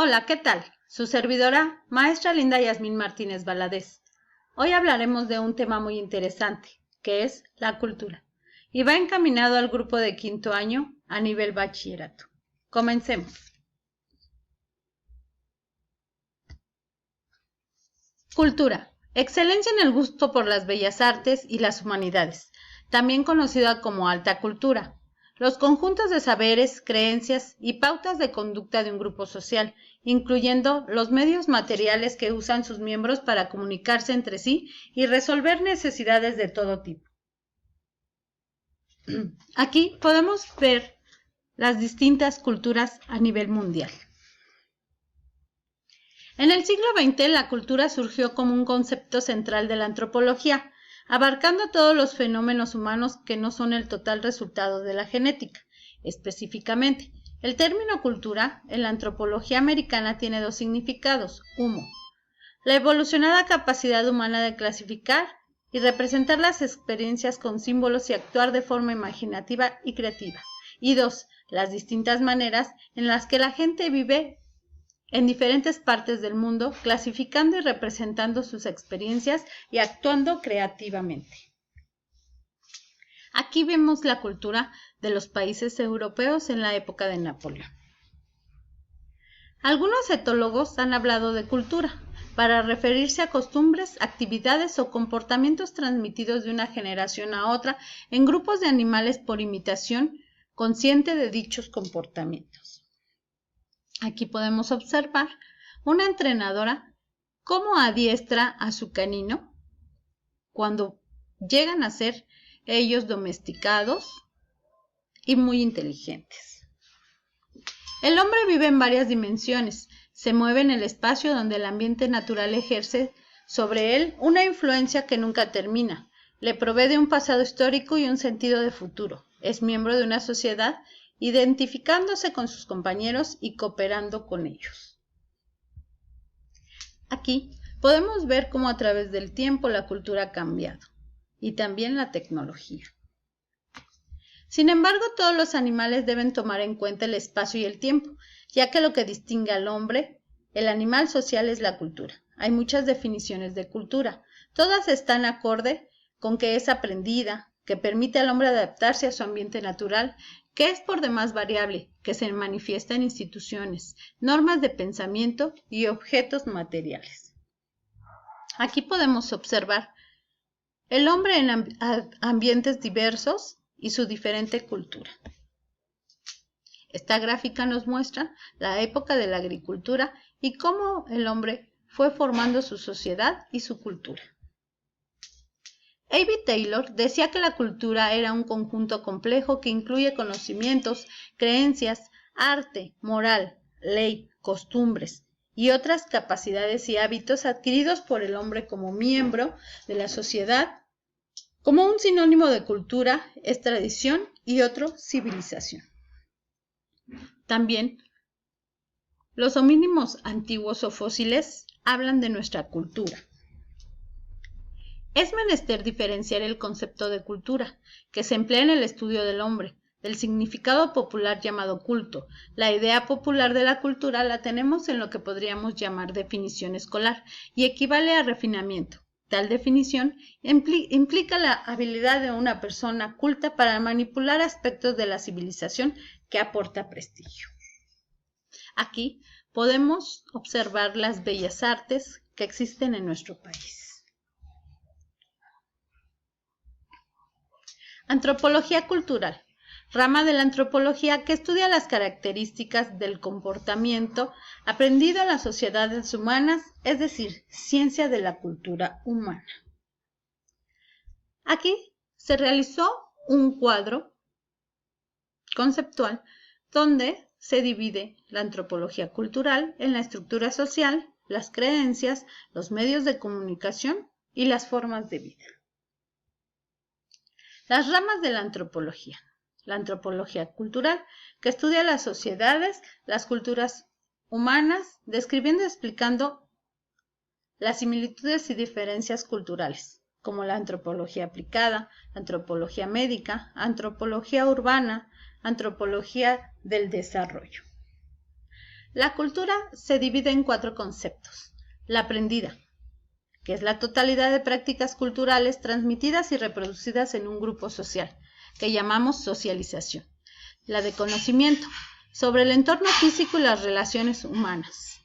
Hola, ¿qué tal? Su servidora, maestra Linda Yasmín Martínez Valadez. Hoy hablaremos de un tema muy interesante, que es la cultura, y va encaminado al grupo de quinto año a nivel bachillerato. Comencemos. Cultura. Excelencia en el gusto por las bellas artes y las humanidades, también conocida como alta cultura. Los conjuntos de saberes, creencias y pautas de conducta de un grupo social, incluyendo los medios materiales que usan sus miembros para comunicarse entre sí y resolver necesidades de todo tipo. Aquí podemos ver las distintas culturas a nivel mundial. En el siglo XX, la cultura surgió como un concepto central de la antropología, abarcando todos los fenómenos humanos que no son el total resultado de la genética. Específicamente, el término cultura en la antropología americana tiene dos significados: uno, la evolucionada capacidad humana de clasificar y representar las experiencias con símbolos y actuar de forma imaginativa y creativa, y dos, las distintas maneras en las que la gente vive en diferentes partes del mundo, clasificando y representando sus experiencias y actuando creativamente. Aquí vemos la cultura de los países europeos en la época de Napoleón. Algunos etólogos han hablado de cultura para referirse a costumbres, actividades o comportamientos transmitidos de una generación a otra en grupos de animales por imitación consciente de dichos comportamientos. Aquí podemos observar una entrenadora cómo adiestra a su canino cuando llegan a ser ellos domesticados y muy inteligentes. El hombre vive en varias dimensiones, se mueve en el espacio donde el ambiente natural ejerce sobre él una influencia que nunca termina, le provee de un pasado histórico y un sentido de futuro, es miembro de una sociedad identificándose con sus compañeros y cooperando con ellos. Aquí podemos ver cómo a través del tiempo la cultura ha cambiado y también la tecnología. Sin embargo, todos los animales deben tomar en cuenta el espacio y el tiempo, ya que lo que distingue al hombre, el animal social, es la cultura. Hay muchas definiciones de cultura, todas están acorde con que es aprendida, que permite al hombre adaptarse a su ambiente natural, que es por demás variable, que se manifiesta en instituciones, normas de pensamiento y objetos materiales. Aquí podemos observar el hombre en ambientes diversos y su diferente cultura. Esta gráfica nos muestra la época de la agricultura y cómo el hombre fue formando su sociedad y su cultura. A.B. Taylor decía que la cultura era un conjunto complejo que incluye conocimientos, creencias, arte, moral, ley, costumbres y otras capacidades y hábitos adquiridos por el hombre como miembro de la sociedad. Como un sinónimo de cultura es tradición y otro civilización. También los homínidos antiguos o fósiles hablan de nuestra cultura. Es menester diferenciar el concepto de cultura, que se emplea en el estudio del hombre, del significado popular llamado culto. La idea popular de la cultura la tenemos en lo que podríamos llamar definición escolar y equivale a refinamiento. Tal definición implica la habilidad de una persona culta para manipular aspectos de la civilización que aporta prestigio. Aquí podemos observar las bellas artes que existen en nuestro país. Antropología cultural, rama de la antropología que estudia las características del comportamiento aprendido en las sociedades humanas, es decir, ciencia de la cultura humana. Aquí se realizó un cuadro conceptual donde se divide la antropología cultural en la estructura social, las creencias, los medios de comunicación y las formas de vida. Las ramas de la antropología. La antropología cultural, que estudia las sociedades, las culturas humanas, describiendo y explicando las similitudes y diferencias culturales, como la antropología aplicada, antropología médica, antropología urbana, antropología del desarrollo. La cultura se divide en 4 conceptos. La aprendida, que es la totalidad de prácticas culturales transmitidas y reproducidas en un grupo social, que llamamos socialización. La de conocimiento, sobre el entorno físico y las relaciones humanas.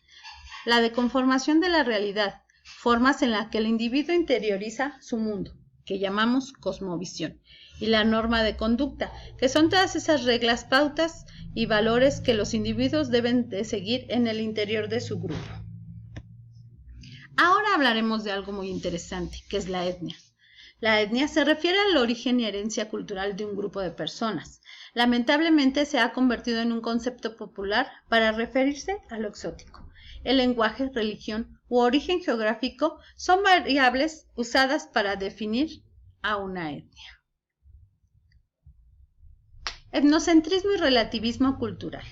La de conformación de la realidad, formas en las que el individuo interioriza su mundo, que llamamos cosmovisión. Y la norma de conducta, que son todas esas reglas, pautas y valores que los individuos deben de seguir en el interior de su grupo. Ahora hablaremos de algo muy interesante, que es la etnia. La etnia se refiere al origen y herencia cultural de un grupo de personas. Lamentablemente se ha convertido en un concepto popular para referirse a lo exótico. El lenguaje, religión u origen geográfico son variables usadas para definir a una etnia. Etnocentrismo y relativismo cultural.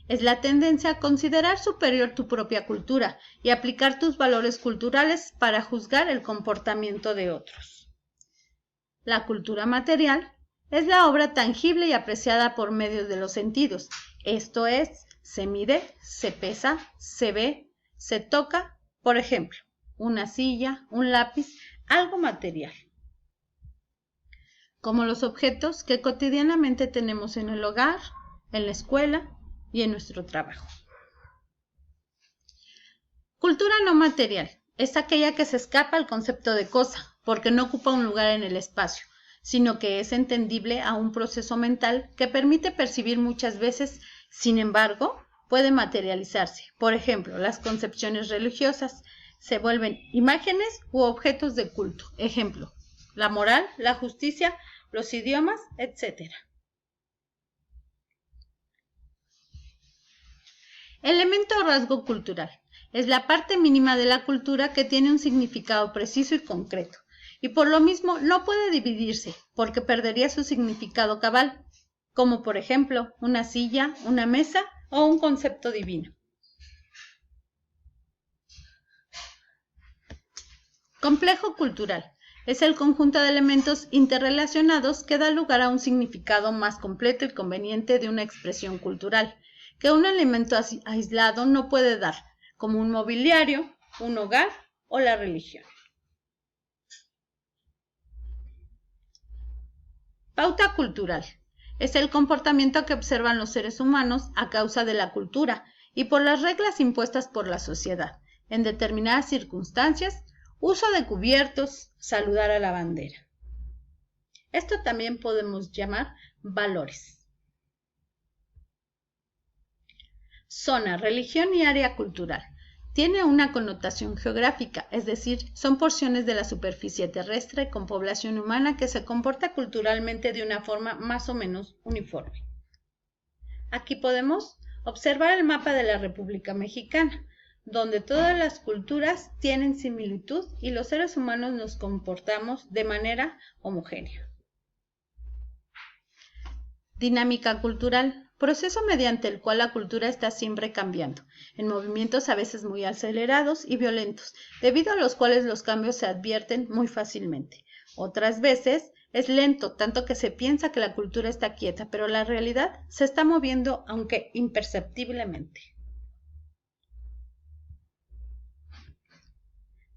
Es la tendencia a considerar superior tu propia cultura y aplicar tus valores culturales para juzgar el comportamiento de otros. La cultura material es la obra tangible y apreciada por medio de los sentidos. Esto es, se mide, se pesa, se ve, se toca, por ejemplo, una silla, un lápiz, algo material. Como los objetos que cotidianamente tenemos en el hogar, en la escuela y en nuestro trabajo. Cultura no material es aquella que se escapa al concepto de cosa, porque no ocupa un lugar en el espacio, sino que es entendible a un proceso mental que permite percibir muchas veces, sin embargo, puede materializarse. Por ejemplo, las concepciones religiosas se vuelven imágenes u objetos de culto. Ejemplo, la moral, la justicia, los idiomas, etc. Elemento o rasgo cultural. Es la parte mínima de la cultura que tiene un significado preciso y concreto, y por lo mismo no puede dividirse, porque perdería su significado cabal, como por ejemplo una silla, una mesa o un concepto divino. Complejo cultural. Es el conjunto de elementos interrelacionados que da lugar a un significado más completo y conveniente de una expresión cultural, que un elemento aislado no puede dar, como un mobiliario, un hogar o la religión. Pauta cultural. Es el comportamiento que observan los seres humanos a causa de la cultura y por las reglas impuestas por la sociedad, en determinadas circunstancias, uso de cubiertos, saludar a la bandera. Esto también podemos llamar valores. Zona, religión y área cultural. Tiene una connotación geográfica, es decir, son porciones de la superficie terrestre con población humana que se comporta culturalmente de una forma más o menos uniforme. Aquí podemos observar el mapa de la República Mexicana, donde todas las culturas tienen similitud y los seres humanos nos comportamos de manera homogénea. Dinámica cultural. Proceso mediante el cual la cultura está siempre cambiando, en movimientos a veces muy acelerados y violentos, debido a los cuales los cambios se advierten muy fácilmente. Otras veces es lento, tanto que se piensa que la cultura está quieta, pero la realidad se está moviendo, aunque imperceptiblemente.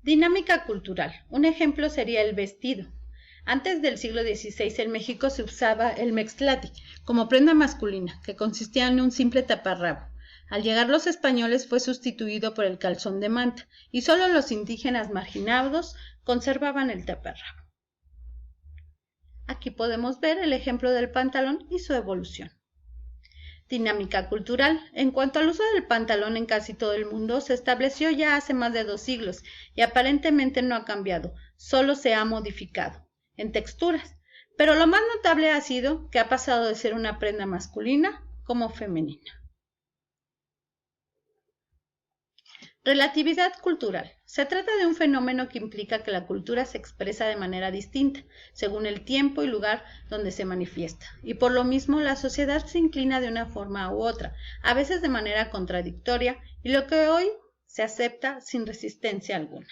Dinámica cultural. Un ejemplo sería el vestido. Antes del siglo XVI en México se usaba el mezclati como prenda masculina, que consistía en un simple taparrabo. Al llegar los españoles fue sustituido por el calzón de manta, y solo los indígenas marginados conservaban el taparrabo. Aquí podemos ver el ejemplo del pantalón y su evolución. Dinámica cultural. En cuanto al uso del pantalón en casi todo el mundo, se estableció ya hace más de 2 siglos y aparentemente no ha cambiado, solo se ha modificado en texturas, pero lo más notable ha sido que ha pasado de ser una prenda masculina como femenina. Relatividad cultural. Se trata de un fenómeno que implica que la cultura se expresa de manera distinta, según el tiempo y lugar donde se manifiesta, y por lo mismo la sociedad se inclina de una forma u otra, a veces de manera contradictoria, y lo que hoy se acepta sin resistencia alguna.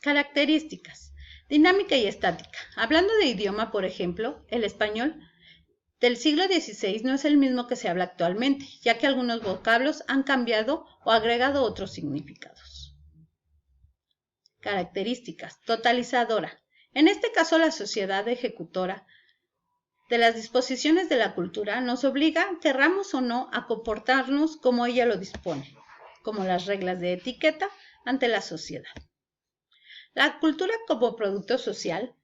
Características. Dinámica y estática. Hablando de idioma, por ejemplo, el español del siglo XVI no es el mismo que se habla actualmente, ya que algunos vocablos han cambiado o agregado otros significados. Características. Totalizadora. En este caso, la sociedad ejecutora de las disposiciones de la cultura nos obliga, querramos o no, a comportarnos como ella lo dispone, como las reglas de etiqueta ante la sociedad. La cultura como producto social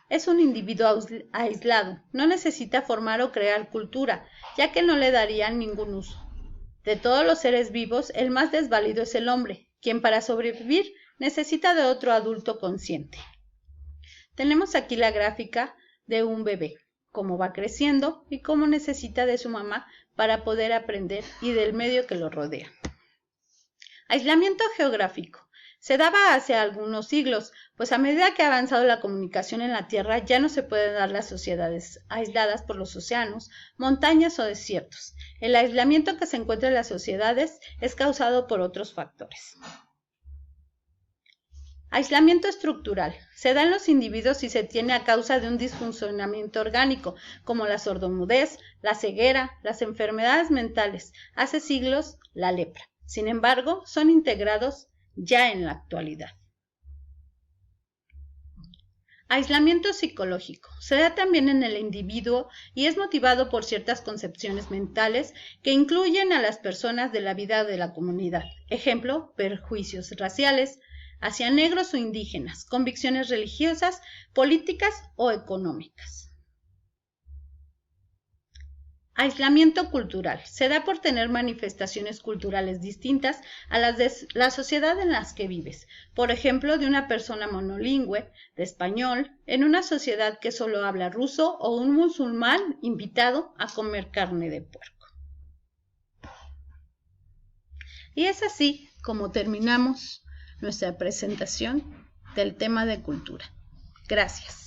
es un individuo aislado, no necesita formar o crear cultura, ya que no le darían ningún uso. De todos los seres vivos, el más desvalido es el hombre, quien para sobrevivir necesita de otro adulto consciente. Tenemos aquí la gráfica de un bebé, cómo va creciendo y cómo necesita de su mamá para poder aprender y del medio que lo rodea. Aislamiento geográfico. Se daba hace algunos siglos, pues a medida que ha avanzado la comunicación en la Tierra ya no se pueden dar las sociedades aisladas por los océanos, montañas o desiertos. El aislamiento que se encuentra en las sociedades es causado por otros factores. Aislamiento estructural. Se da en los individuos y se tiene a causa de un disfuncionamiento orgánico, como la sordomudez, la ceguera, las enfermedades mentales, hace siglos la lepra. Sin embargo, son integrados ya en la actualidad. Aislamiento psicológico. Se da también en el individuo y es motivado por ciertas concepciones mentales que incluyen a las personas de la vida de la comunidad. Ejemplo, prejuicios raciales hacia negros o indígenas, convicciones religiosas, políticas o económicas. Aislamiento cultural. Se da por tener manifestaciones culturales distintas a las de la sociedad en la que vives. Por ejemplo, de una persona monolingüe de español en una sociedad que solo habla ruso o un musulmán invitado a comer carne de puerco. Y es así como terminamos nuestra presentación del tema de cultura. Gracias.